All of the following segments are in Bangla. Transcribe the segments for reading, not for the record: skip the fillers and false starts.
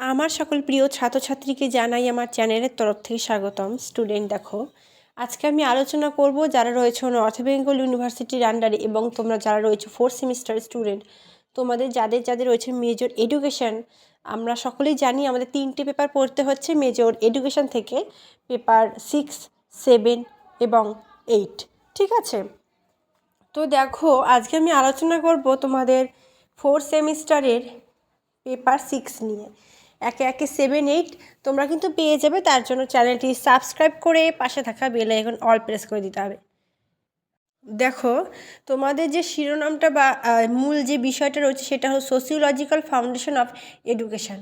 আমার সকল প্রিয় ছাত্রছাত্রীকে জানাই আমার চ্যানেলের তরফ থেকে স্বাগতম। স্টুডেন্ট দেখো, আজকে আমি আলোচনা করব যারা রয়েছে নর্থ বেঙ্গল ইউনিভার্সিটির আন্ডারে এবং তোমরা যারা রয়েছে 4th সেমিস্টার স্টুডেন্ট, তোমাদের যাদের যাদের রয়েছে মেজর এডুকেশন। আমরা সকলেই জানি আমাদের 3টে পেপার পড়তে হচ্ছে মেজর এডুকেশন থেকে, পেপার 6, 7 এবং 8। ঠিক আছে, তো দেখো আজকে আমি আলোচনা করব তোমাদের 4th সেমিস্টারের পেপার 6 নিয়ে। একে একে 7, 8 তোমরা কিন্তু পেয়ে যাবে। তার জন্য চ্যানেলটি সাবস্ক্রাইব করে পাশে থাকা বেল আইকন অল প্রেস করে দিতে হবে। দেখো, তোমাদের যে শিরোনামটা বা মূল যে বিষয়টা রয়েছে সেটা হলো সোসিওলজিক্যাল ফাউন্ডেশন অফ এডুকেশন।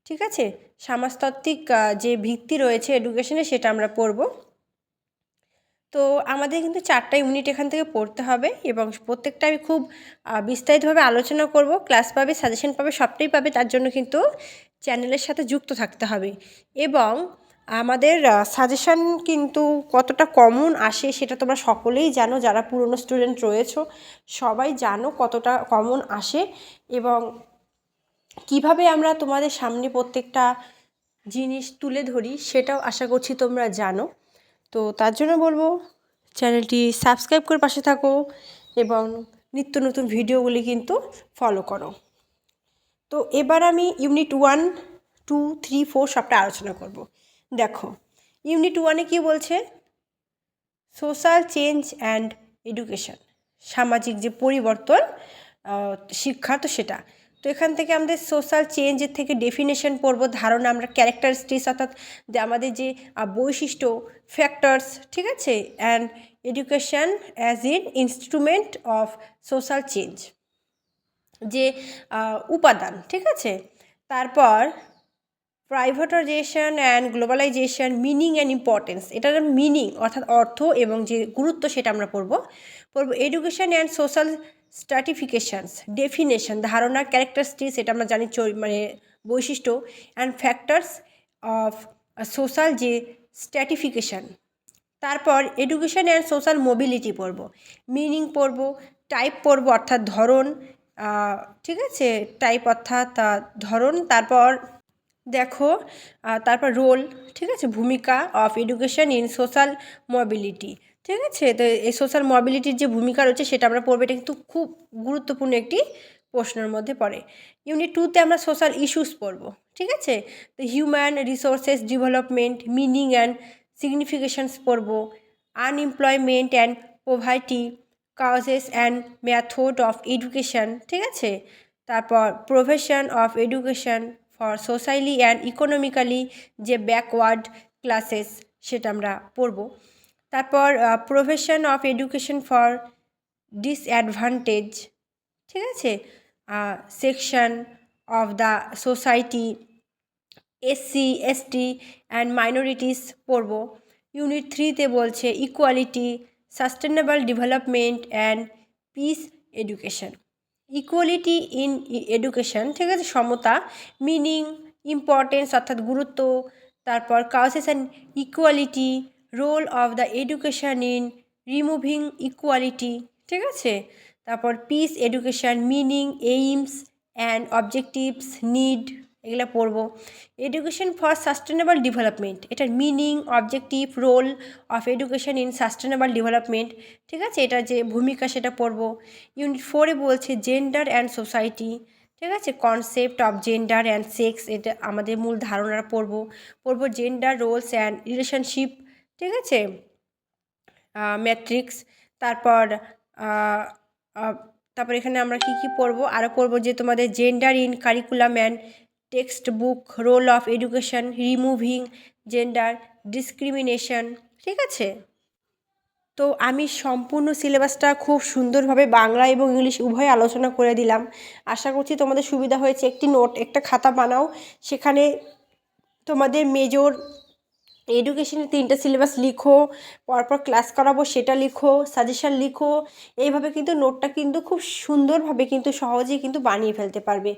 ঠিক আছে, সমাজতাত্ত্বিক যে ভিত্তি রয়েছে এডুকেশনে সেটা আমরা পড়ব। তো আমাদের কিন্তু 4টা ইউনিট এখান থেকে পড়তে হবে এবং প্রত্যেকটা আমি খুব বিস্তারিতভাবে আলোচনা করব। ক্লাস পাবে, সাজেশন পাবে, সবটাই পাবে। তার জন্য কিন্তু চ্যানেলের সাথে যুক্ত থাকতে হবে এবং আমাদের সাজেশন কিন্তু কতটা কমন আসে সেটা তোমরা সকলেই জানো। যারা পুরনো স্টুডেন্ট রয়েছো সবাই জানো কতটা কমন আসে এবং কিভাবে আমরা তোমাদের সামনে প্রত্যেকটা জিনিস তুলে ধরি সেটাও আশা করছি তোমরা জানো। তো তার জন্য বলবো চ্যানেলটি সাবস্ক্রাইব করে পাশে থাকো এবং নিত্য নতুন ভিডিওগুলি কিন্তু ফলো করো। তো এবার আমি ইউনিট 1, 2, 3, 4 সবটা আলোচনা করব। দেখো, ইউনিট 1-এ কী বলছে? সোশ্যাল চেঞ্জ অ্যান্ড এডুকেশন, সামাজিক যে পরিবর্তন শিক্ষা, তো সেটা। তো এখান থেকে আমাদের সোশ্যাল চেঞ্জের থেকে ডেফিনেশন পড়ব, ধারণা, আমরা ক্যারেক্টারিস্টিক্স অর্থাৎ যে আমাদের যে বৈশিষ্ট্য, ফ্যাক্টরস, ঠিক আছে, and education as in instrument of social change, যে উপাদান। ঠিক আছে, তারপর privatisation and globalisation, meaning and importance, এটার মিনিং অর্থাৎ অর্থ এবং যে গুরুত্ব সেটা আমরা পড়ব। Education and social stratifications, definition, ধারণা, ক্যারেক্টারিস্টিক্স, এটা আমরা জানি মানে বৈশিষ্ট্য, অ্যান্ড ফ্যাক্টরস অফ সোশ্যাল যে স্ট্র্যাটিফিকেশান। তারপর এডুকেশন অ্যান্ড সোশ্যাল মোবিলিটি পড়ব, মিনিং পড়ব, টাইপ পড়ব অর্থাৎ ধরন, ঠিক আছে, টাইপ অর্থাৎ ধরন। তারপর দেখো, তারপর রোল, ঠিক আছে, ভূমিকা of education in social mobility. ঠিক আছে, তো এই সোশ্যাল মোবিলিটির যে ভূমিকা রয়েছে সেটা আমরা পড়বো। এটা কিন্তু খুব গুরুত্বপূর্ণ একটি প্রশ্নের মধ্যে পড়ে। ইউনিট 2-তে আমরা সোশ্যাল ইস্যুস পড়ব। ঠিক আছে, তো human resources development, meaning and significations পড়ব, unemployment and poverty, causes and method of education. ঠিক আছে, তারপর provision of education for socially and economically যে ব্যাকওয়ার্ড ক্লাসেস সেটা আমরা পড়ব। তারপর provision of education for disadvantage, ঠিক আছে, section of the society, SC, ST and minorities পড়ব। ইউনিট 3-তে বলছে equality, sustainable development and peace education, equality in education, ঠিক আছে, সমতা, মিনিং, ইম্পর্টেন্স অর্থাৎ গুরুত্ব, তারপর causes and equality, role of the education in removing equality, ঠিক আছে, তারপর peace education, meaning, aims and objectives, need, এগুলো পড়ব। এডুকেশন ফর সাস্টেনেবল ডেভেলপমেন্ট, এটার meaning, objective, role of education in sustainable development, ঠিক আছে, এটা যে ভূমিকা সেটা পড়ব। ইউনিট 4-এ বলছে জেন্ডার অ্যান্ড সোসাইটি, ঠিক আছে, concept of gender and sex, এটা আমাদের মূল ধারণা পড়ব জেন্ডার রোলস অ্যান্ড রিলেশনশিপ, ঠিক আছে, ম্যাট্রিক্স। তারপর তারপর এখানে আমরা কি পড়ব, আরও পড়ব যে তোমাদের gender in curriculum and text book, role of education, removing gender discrimination, ঠিক আছে। তো আমি সম্পূর্ণ সিলেবাসটা খুব সুন্দরভাবে বাংলা এবং ইংলিশ উভয় আলোচনা করে দিলাম। আশা করছি তোমাদের সুবিধা হয়েছে। একটি নোট, একটা খাতা বানাও, সেখানে তোমাদের মেজর এডুকেশনের 3টে সিলেবাস লিখো, পরপর ক্লাস করাবো সেটা লিখো, সাজেশান লিখো। এইভাবে কিন্তু নোটটা কিন্তু খুব সুন্দরভাবে কিন্তু সহজেই কিন্তু বানিয়ে ফেলতে পারবে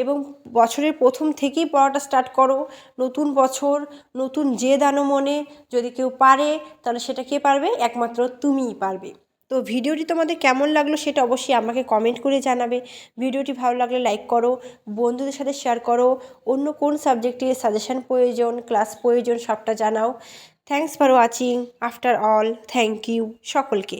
এবং বছরের প্রথম থেকেই পড়াটা স্টার্ট করো। নতুন বছর, নতুন জেদ আনো মনে, যদি কেউ পারে তাহলে সেটা কে পারবে? একমাত্র তুমিই পারবে। তো ভিডিওটি তোমাদের কেমন লাগলো সেটা অবশ্যই আমাকে কমেন্ট করে জানাবে। ভিডিওটি ভালো লাগলে লাইক করো, বন্ধুদের সাথে শেয়ার করো, অন্য কোন সাবজেক্টে সাজেশন প্রয়োজন, ক্লাস প্রয়োজন সবটা জানাও। Thanks for watching. After all thank you সকলকে।